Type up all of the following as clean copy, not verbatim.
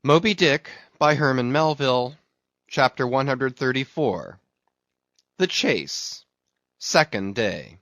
Moby-Dick by Herman Melville, Chapter 134. The Chase, Second Day.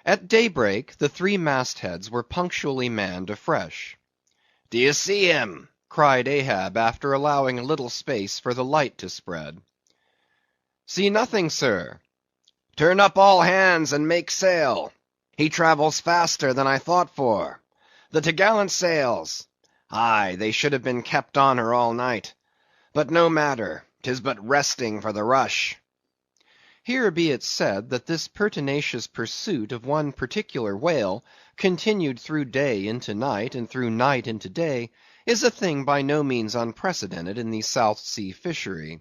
At daybreak the three mastheads were punctually manned afresh. "Do you see him?" cried Ahab, after allowing a little space for the light to spread. "See nothing, sir." "Turn up all hands and make sail. He travels faster than I thought for. The t'gallant sails! Aye, they should have been kept on her all night. But no matter, 'tis but resting for the rush." Here be it said that this pertinacious pursuit of one particular whale, continued through day into night, and through night into day, is a thing by no means unprecedented in the South Sea fishery.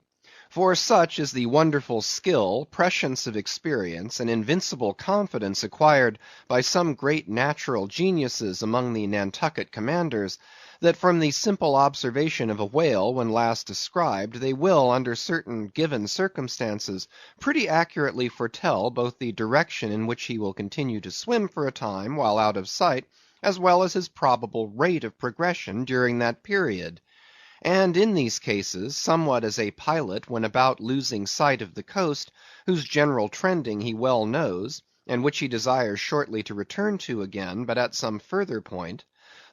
For such is the wonderful skill, prescience of experience, and invincible confidence acquired by some great natural geniuses among the Nantucket commanders, that from the simple observation of a whale when last described, they will, under certain given circumstances, pretty accurately foretell both the direction in which he will continue to swim for a time while out of sight, as well as his probable rate of progression during that period. And in these cases, somewhat as a pilot when about losing sight of the coast, whose general trending he well knows, and which he desires shortly to return to again, but at some further point;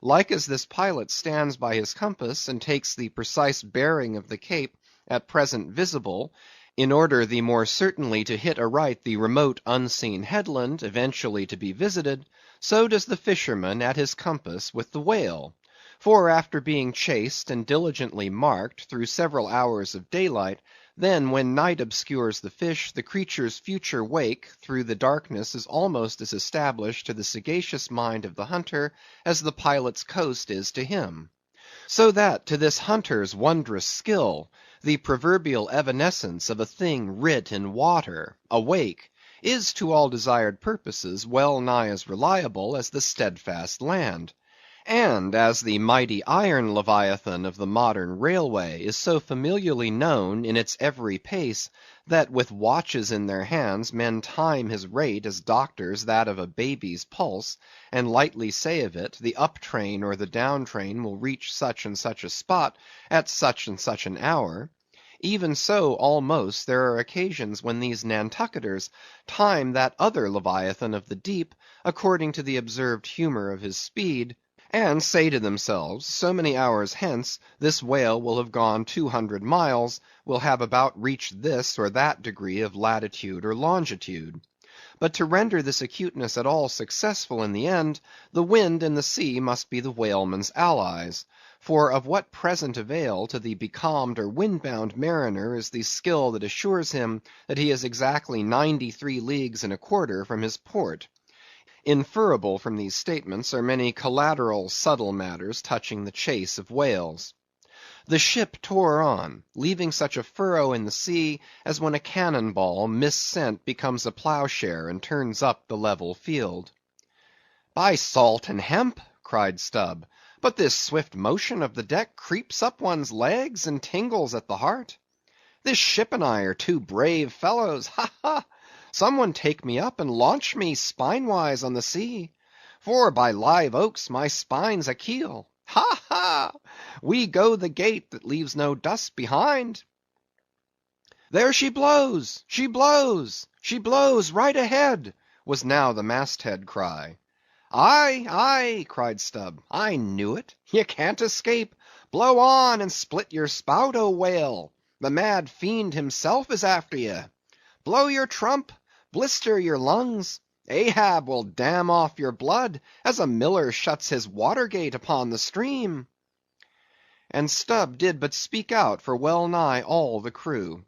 like as this pilot stands by his compass and takes the precise bearing of the cape at present visible, in order the more certainly to hit aright the remote unseen headland eventually to be visited; so does the fisherman at his compass with the whale. For after being chased and diligently marked through several hours of daylight, then when night obscures the fish, the creature's future wake through the darkness is almost as established to the sagacious mind of the hunter as the pilot's coast is to him. So that to this hunter's wondrous skill, the proverbial evanescence of a thing writ in water, a wake, is to all desired purposes well nigh as reliable as the steadfast land. And as the mighty iron leviathan of the modern railway is so familiarly known in its every pace, that with watches in their hands men time his rate as doctors that of a baby's pulse, and lightly say of it, the up train or the down train will reach such and such a spot at such and such an hour; even so almost there are occasions when these Nantucketers time that other leviathan of the deep, according to the observed humor of his speed, and say to themselves, so many hours hence, this whale will have gone 200 miles, will have about reached this or that degree of latitude or longitude. But to render this acuteness at all successful in the end, the wind and the sea must be the whaleman's allies. For of what present avail to the becalmed or wind-bound mariner is the skill that assures him that he is exactly 93 leagues and a quarter from his port? Inferable from these statements are many collateral subtle matters touching the chase of whales. The ship tore on, leaving such a furrow in the sea as when a cannon ball, missent, becomes a ploughshare and turns up the level field. "By salt and hemp!" cried Stubb, "but this swift motion of the deck creeps up one's legs and tingles at the heart. This ship and I are two brave fellows, ha, ha! Some one take me up and launch me spinewise on the sea; for by live oaks my spine's a keel. Ha, ha! We go the gait that leaves no dust behind." "There she blows! She blows! She blows right ahead!" was now the masthead cry. "Aye, aye!" cried Stubb, "I knew it. Ye can't escape. Blow on and split your spout, O whale! The mad fiend himself is after ye. Blow your trump! Blister your lungs! Ahab will dam off your blood, as a miller shuts his water gate upon the stream." And Stubb did but speak out for well nigh all the crew.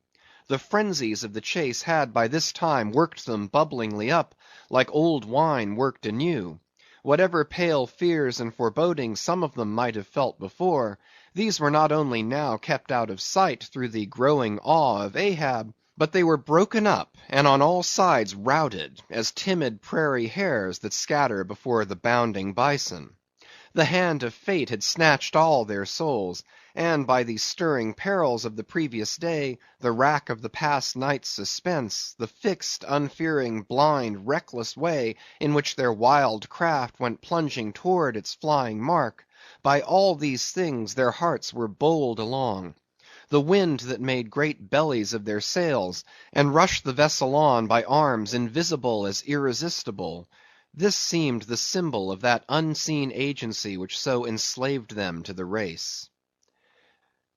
The frenzies of the chase had by this time worked them bubblingly up, like old wine worked anew. Whatever pale fears and forebodings some of them might have felt before, these were not only now kept out of sight through the growing awe of Ahab, but they were broken up, and on all sides routed, as timid prairie hares that scatter before the bounding bison. The hand of fate had snatched all their souls, and by the stirring perils of the previous day, the rack of the past night's suspense, the fixed, unfearing, blind, reckless way in which their wild craft went plunging toward its flying mark, by all these things their hearts were bowled along. The wind that made great bellies of their sails, and rushed the vessel on by arms invisible as irresistible, this seemed the symbol of that unseen agency which so enslaved them to the race.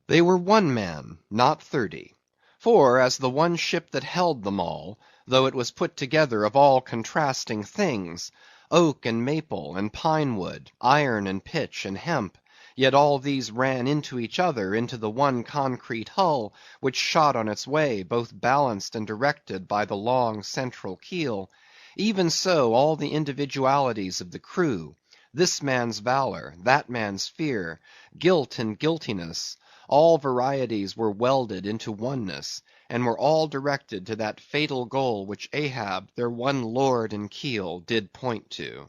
They were one man, not 30; for, as the one ship that held them all, though it was put together of all contrasting things, oak and maple and pine wood, iron and pitch and hemp, yet all these ran into each other into the one concrete hull, which shot on its way, both balanced and directed by the long central keel. Even so all the individualities of the crew, this man's valor, that man's fear, guilt and guiltiness, all varieties were welded into oneness, and were all directed to that fatal goal which Ahab, their one lord and keel, did point to.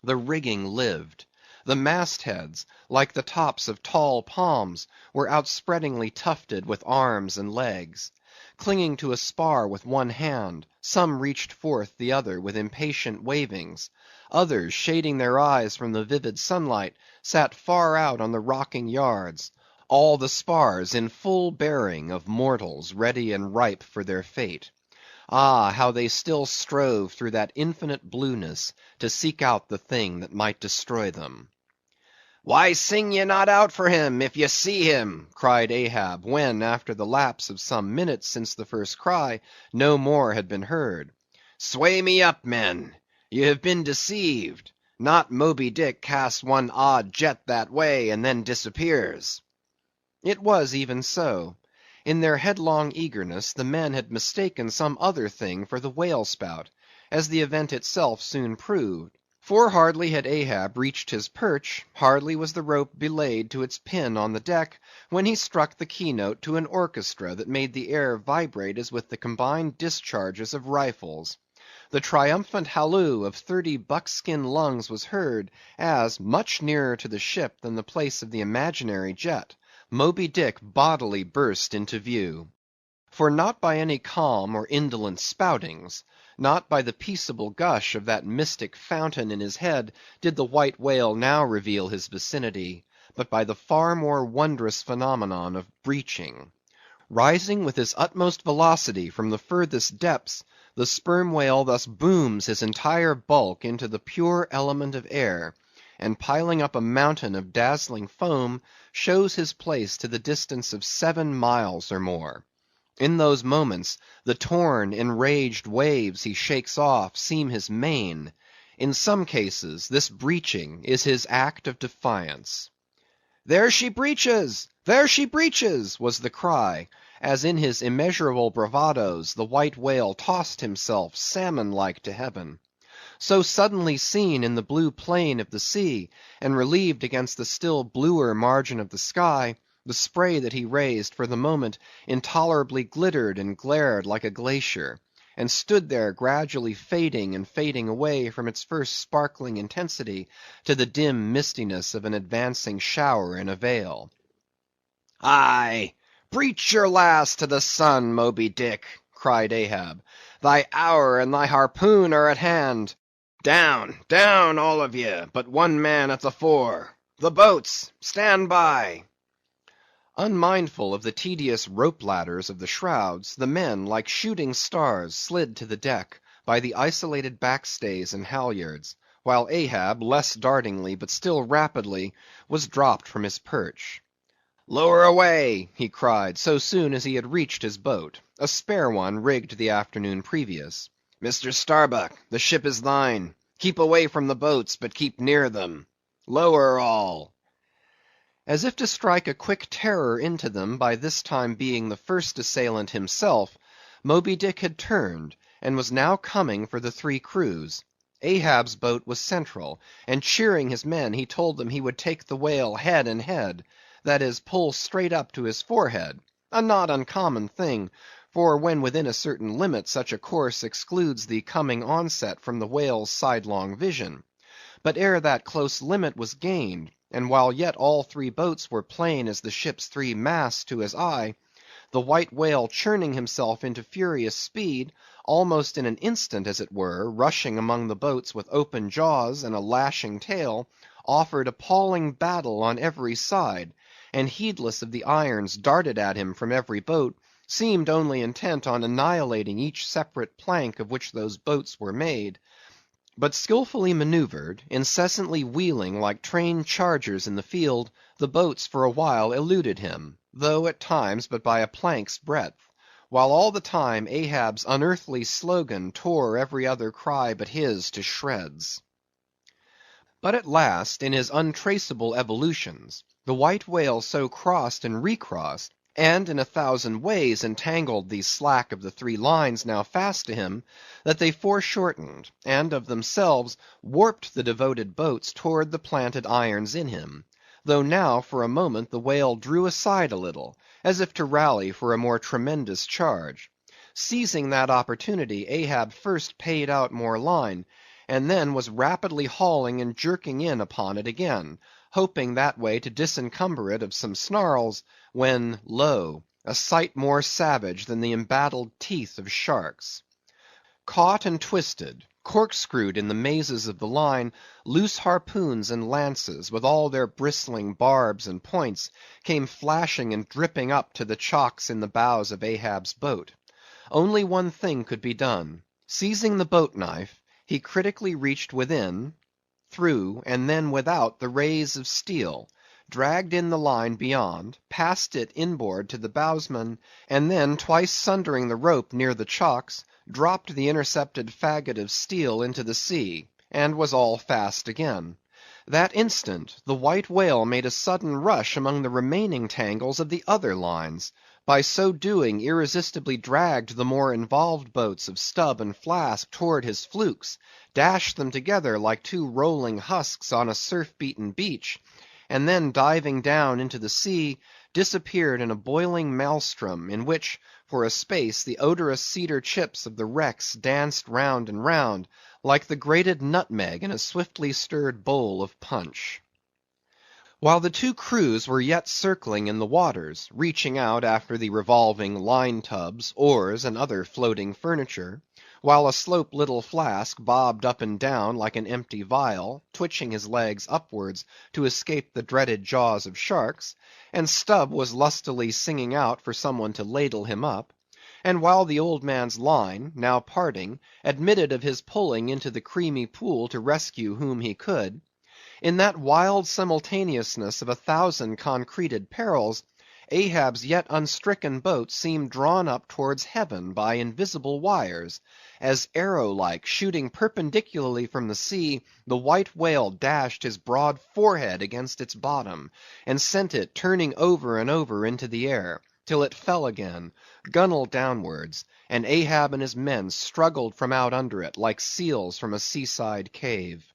The rigging lived. The mastheads, like the tops of tall palms, were outspreadingly tufted with arms and legs. Clinging to a spar with one hand, some reached forth the other with impatient wavings; others, shading their eyes from the vivid sunlight, sat far out on the rocking yards; all the spars in full bearing of mortals ready and ripe for their fate. Ah, how they still strove through that infinite blueness to seek out the thing that might destroy them. "Why sing ye not out for him, if ye see him?" cried Ahab, when, after the lapse of some minutes since the first cry, no more had been heard. "Sway me up, men! Ye have been deceived. Not Moby-Dick casts one odd jet that way, and then disappears." It was even so. In their headlong eagerness, the men had mistaken some other thing for the whale spout, as the event itself soon proved. For hardly had Ahab reached his perch, hardly was the rope belayed to its pin on the deck, when he struck the keynote to an orchestra that made the air vibrate as with the combined discharges of rifles. The triumphant halloo of 30 buckskin lungs was heard, as, much nearer to the ship than the place of the imaginary jet, Moby-Dick bodily burst into view. For not by any calm or indolent spoutings, not by the peaceable gush of that mystic fountain in his head, did the white whale now reveal his vicinity, but by the far more wondrous phenomenon of breaching. Rising with his utmost velocity from the furthest depths, the sperm whale thus booms his entire bulk into the pure element of air, and piling up a mountain of dazzling foam, shows his place to the distance of 7 miles or more. In those moments, the torn, enraged waves he shakes off seem his mane. In some cases, this breaching is his act of defiance. "There she breaches! There she breaches!" was the cry, as in his immeasurable bravadoes the white whale tossed himself salmon-like to heaven. So suddenly seen in the blue plain of the sea, and relieved against the still bluer margin of the sky, the spray that he raised for the moment intolerably glittered and glared like a glacier, and stood there gradually fading and fading away from its first sparkling intensity to the dim mistiness of an advancing shower in a vale. "Aye, breach your last to the sun, Moby-Dick!" cried Ahab. "Thy hour and thy harpoon are at hand. Down, down, all of ye, but one man at the fore. The boats, stand by!" Unmindful of the tedious rope ladders of the shrouds, the men, like shooting stars, slid to the deck, by the isolated backstays and halyards, while Ahab, less dartingly, but still rapidly, was dropped from his perch. "Lower away!" he cried, so soon as he had reached his boat, a spare one rigged the afternoon previous. "Mr. Starbuck, the ship is thine. Keep away from the boats, but keep near them. Lower all!" As if to strike a quick terror into them by this time being the first assailant himself, Moby-Dick had turned, and was now coming for the 3 crews. Ahab's boat was central, and cheering his men, he told them he would take the whale head and head, that is, pull straight up to his forehead, a not uncommon thing, for when within a certain limit such a course excludes the coming onset from the whale's sidelong vision. But ere that close limit was gained, and while yet all three boats were plain as the ship's three masts to his eye, the white whale churning himself into furious speed, almost in an instant as it were, rushing among the boats with open jaws and a lashing tail, offered appalling battle on every side, and heedless of the irons darted at him from every boat, seemed only intent on annihilating each separate plank of which those boats were made. But skillfully maneuvered, incessantly wheeling like trained chargers in the field, the boats for a while eluded him, though at times but by a plank's breadth, while all the time Ahab's unearthly slogan tore every other cry but his to shreds. But at last, in his untraceable evolutions, the white whale so crossed and recrossed, and in 1,000 ways entangled the slack of the three lines now fast to him, that they foreshortened, and of themselves warped the devoted boats toward the planted irons in him, though now for a moment the whale drew aside a little, as if to rally for a more tremendous charge. Seizing that opportunity, Ahab first paid out more line, and then was rapidly hauling and jerking in upon it again, hoping that way to disencumber it of some snarls, when, lo, a sight more savage than the embattled teeth of sharks. Caught and twisted, corkscrewed in the mazes of the line, loose harpoons and lances, with all their bristling barbs and points, came flashing and dripping up to the chocks in the bows of Ahab's boat. Only one thing could be done. Seizing the boat knife, he critically reached within, through, and then without the rays of steel, dragged in the line beyond, passed it inboard to the bowsman, and then twice sundering the rope near the chocks, dropped the intercepted faggot of steel into the sea, and was all fast again. That instant the white whale made a sudden rush among the remaining tangles of the other lines, by so doing irresistibly dragged the more involved boats of Stubb and Flask toward his flukes, dashed them together like two rolling husks on a surf-beaten beach, and then diving down into the sea, disappeared in a boiling maelstrom, in which, for a space, the odorous cedar chips of the wrecks danced round and round, like the grated nutmeg in a swiftly stirred bowl of punch. While the two crews were yet circling in the waters, reaching out after the revolving line-tubs, oars, and other floating furniture, while a slope little Flask bobbed up and down like an empty vial, twitching his legs upwards to escape the dreaded jaws of sharks, and Stubb was lustily singing out for someone to ladle him up, and while the old man's line, now parting, admitted of his pulling into the creamy pool to rescue whom he could, in that wild simultaneousness of 1,000 concreted perils, Ahab's yet unstricken boat seemed drawn up towards heaven by invisible wires, as arrow-like, shooting perpendicularly from the sea, the white whale dashed his broad forehead against its bottom, and sent it turning over and over into the air, till it fell again, gunwale downwards, and Ahab and his men struggled from out under it like seals from a seaside cave.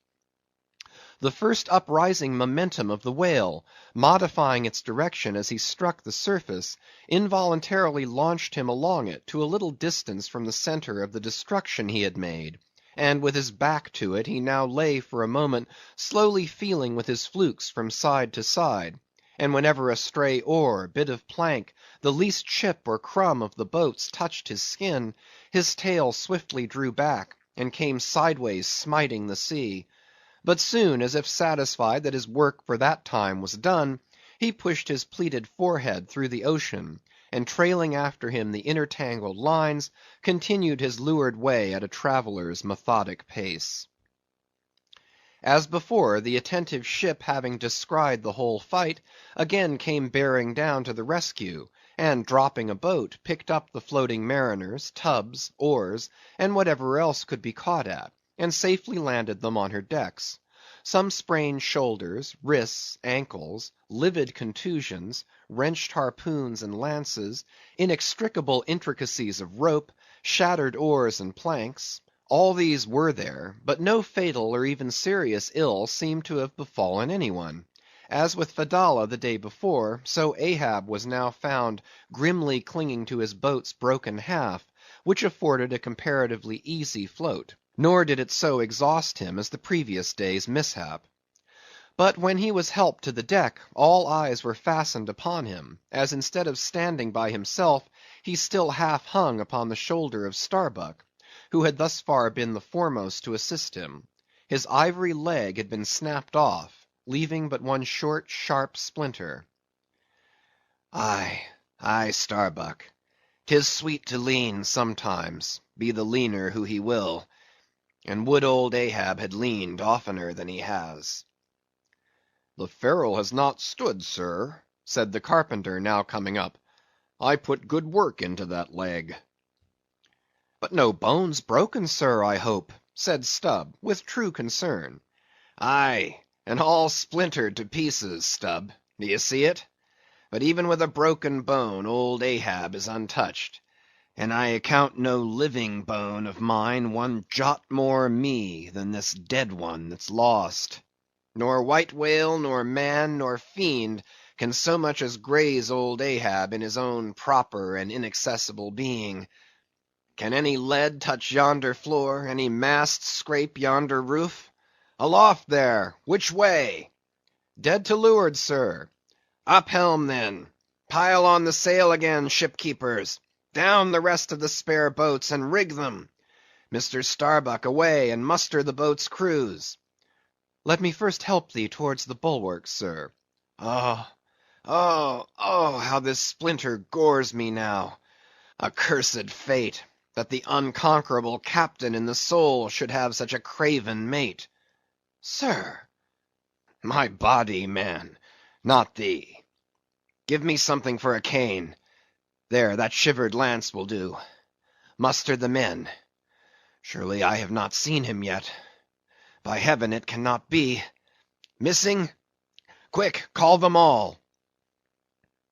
The first uprising momentum of the whale, modifying its direction as he struck the surface, involuntarily launched him along it to a little distance from the center of the destruction he had made, and with his back to it he now lay for a moment slowly feeling with his flukes from side to side, and whenever a stray oar, bit of plank, the least chip or crumb of the boats touched his skin, his tail swiftly drew back, and came sideways smiting the sea. But soon, as if satisfied that his work for that time was done, he pushed his pleated forehead through the ocean, and trailing after him the intertangled lines, continued his leeward way at a traveller's methodic pace. As before, the attentive ship having descried the whole fight, again came bearing down to the rescue, and dropping a boat, picked up the floating mariners, tubs, oars, and whatever else could be caught at, and safely landed them on her decks. Some sprained shoulders, wrists, ankles, livid contusions, wrenched harpoons and lances, inextricable intricacies of rope, shattered oars and planks, all these were there, but no fatal or even serious ill seemed to have befallen anyone. As with Fedallah the day before, so Ahab was now found grimly clinging to his boat's broken half, which afforded a comparatively easy float. nor did it so exhaust him as the previous day's mishap. But when he was helped to the deck, all eyes were fastened upon him, as instead of standing by himself, he still half hung upon the shoulder of Starbuck, who had thus far been the foremost to assist him. His ivory leg had been snapped off, leaving but one short, sharp splinter. Aye, Starbuck, 'tis sweet to lean sometimes, be the leaner who he will, and would old Ahab had leaned oftener than he has. The ferrule has not stood, sir, said the carpenter, now coming up. I put good work into that leg. But no bones broken, sir, I hope, said Stubb, with true concern. Aye, and all splintered to pieces, Stubb, do you see it? But even with a broken bone, old Ahab is untouched, and I account no living bone of mine one jot more me than this dead one that's lost. Nor white whale, nor man, nor fiend can so much as graze old Ahab in his own proper and inaccessible being. Can any lead touch yonder floor, any mast scrape yonder roof? Aloft there, which way? Dead to leeward, sir. Up helm then. Pile on the sail again, shipkeepers. Down the rest of the spare boats, and rig them. Mr. Starbuck, away, and muster the boat's crews. Let me first help thee towards the bulwarks, sir. Oh, how this splinter gores me now. Accursed fate, that the unconquerable captain in the soul should have such a craven mate. Sir! My body, man, not thee. Give me something for a cane. There, that shivered lance will do. Muster the men. Surely I have not seen him yet. By heaven, it cannot be. Missing? Quick, call them all.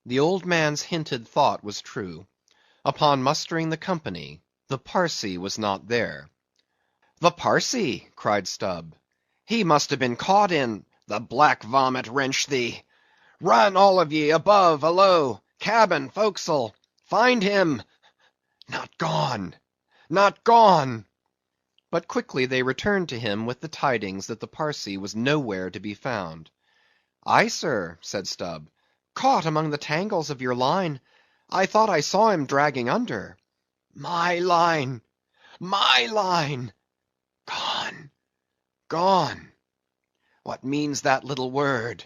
The old man's hinted thought was true. Upon mustering the company, the Parsee was not there. The Parsee, cried Stubb. He must have been caught in the black vomit wrench thee. Run, all of ye, above, alow, cabin, forecastle. Find him. Not gone, not gone. But quickly they returned to him with the tidings that the Parsee was nowhere to be found. Aye, sir, said Stubb, caught among the tangles of your line. I thought I saw him dragging under. My line, my line! Gone, gone! What means that little word?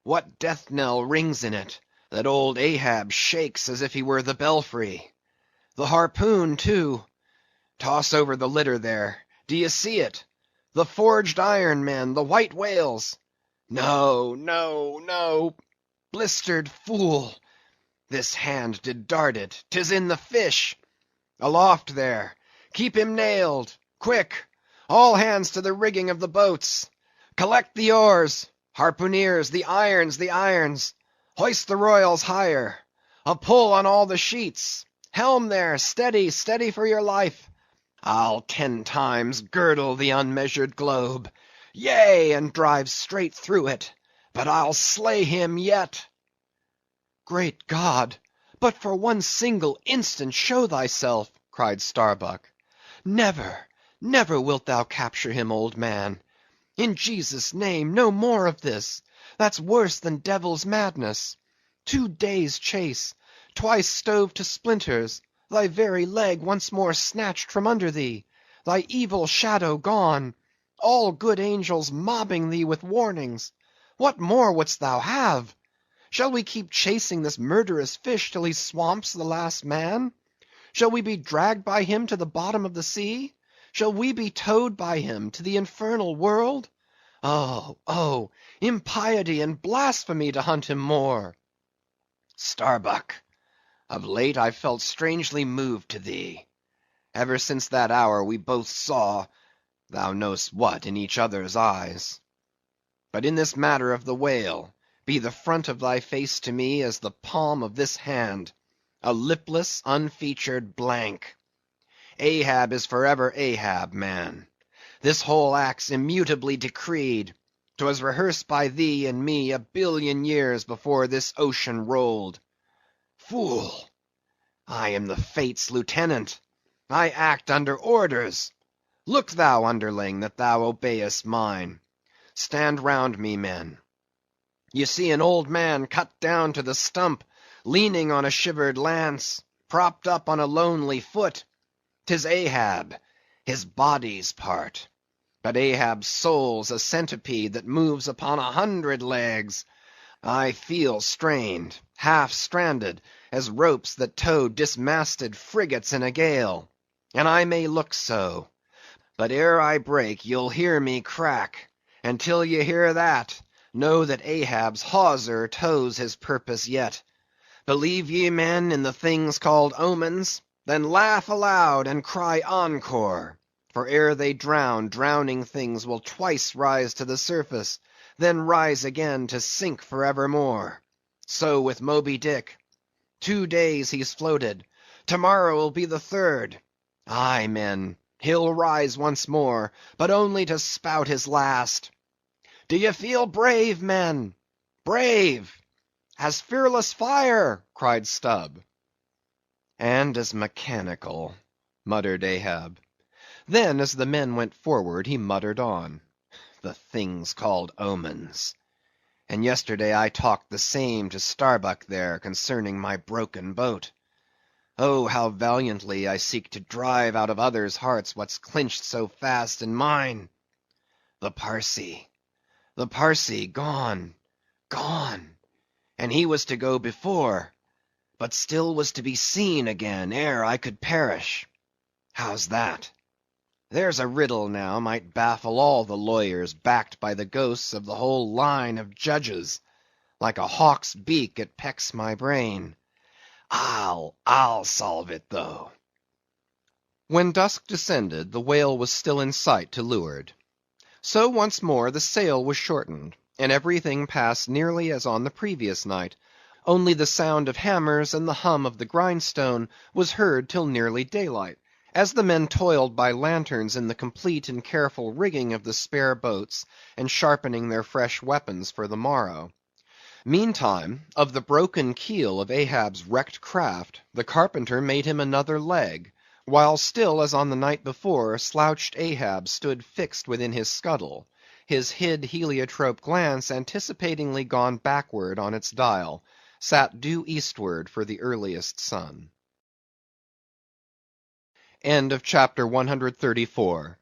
What death knell rings in it, that old Ahab shakes as if he were the belfry? The harpoon, too. Toss over the litter there. Do ye see it? The forged iron men, the white whales. No, no, no. Blistered fool. This hand did dart it. 'Tis in the fish. Aloft there. Keep him nailed. Quick. All hands to the rigging of the boats. Collect the oars. Harpooneers, the irons, the irons. Hoist the royals higher. A pull on all the sheets. Helm there, steady, steady for your life. I'll 10 times girdle the unmeasured globe. Yea, and drive straight through it. But I'll slay him yet. Great God! But for one single instant show thyself, cried Starbuck. Never, never wilt thou capture him, old man. In Jesus' name, no more of this. That's worse than devil's madness. 2 days' chase, twice stove to splinters, thy very leg once more snatched from under thee, thy evil shadow gone, all good angels mobbing thee with warnings. What more wouldst thou have? Shall we keep chasing this murderous fish till he swamps the last man? Shall we be dragged by him to the bottom of the sea? Shall we be towed by him to the infernal world? Oh, impiety and blasphemy to hunt him more. Starbuck, of late I've felt strangely moved to thee. Ever since that hour we both saw, thou know'st what, in each other's eyes. But in this matter of the whale, be the front of thy face to me as the palm of this hand, a lipless, unfeatured blank. Ahab is forever Ahab, man. This whole act's immutably decreed. 'Twas rehearsed by thee and me 1,000,000,000 years before this ocean rolled. Fool! I am the Fates' lieutenant. I act under orders. Look thou, underling, that thou obeyest mine. Stand round me, men. Ye see an old man cut down to the stump, leaning on a shivered lance, propped up on a lonely foot. 'Tis Ahab, his body's part. But Ahab's soul's a centipede that moves upon 100 legs. I feel strained, half stranded, as ropes that tow dismasted frigates in a gale. And I may look so. But ere I break, you'll hear me crack. And till ye hear that, know that Ahab's hawser tows his purpose yet. Believe ye, men, in the things called omens? Then laugh aloud and cry encore. For ere they drown, drowning things will twice rise to the surface, then rise again to sink for evermore. So with Moby-Dick. 2 days he's floated. Tomorrow will be the 3rd. Aye, men, he'll rise once more, but only to spout his last. Do ye feel brave, men? Brave! As fearless fire, cried Stubb. And as mechanical, muttered Ahab. Then, as the men went forward, he muttered on. The things called omens. And yesterday I talked the same to Starbuck there concerning my broken boat. Oh, how valiantly I seek to drive out of others' hearts what's clinched so fast in mine. The Parsee, gone, gone. And he was to go before, but still was to be seen again ere I could perish. How's that? There's a riddle now might baffle all the lawyers backed by the ghosts of the whole line of judges. Like a hawk's beak it pecks my brain. I'll solve it though. When dusk descended, the whale was still in sight to leeward. So once more the sail was shortened, and everything passed nearly as on the previous night, only the sound of hammers and the hum of the grindstone was heard till nearly daylight, as the men toiled by lanterns in the complete and careful rigging of the spare boats, and sharpening their fresh weapons for the morrow. Meantime, of the broken keel of Ahab's wrecked craft, the carpenter made him another leg, while still as on the night before, slouched Ahab stood fixed within his scuttle, his hid heliotrope glance anticipatingly gone backward on its dial, sat due eastward for the earliest sun. End of chapter 134.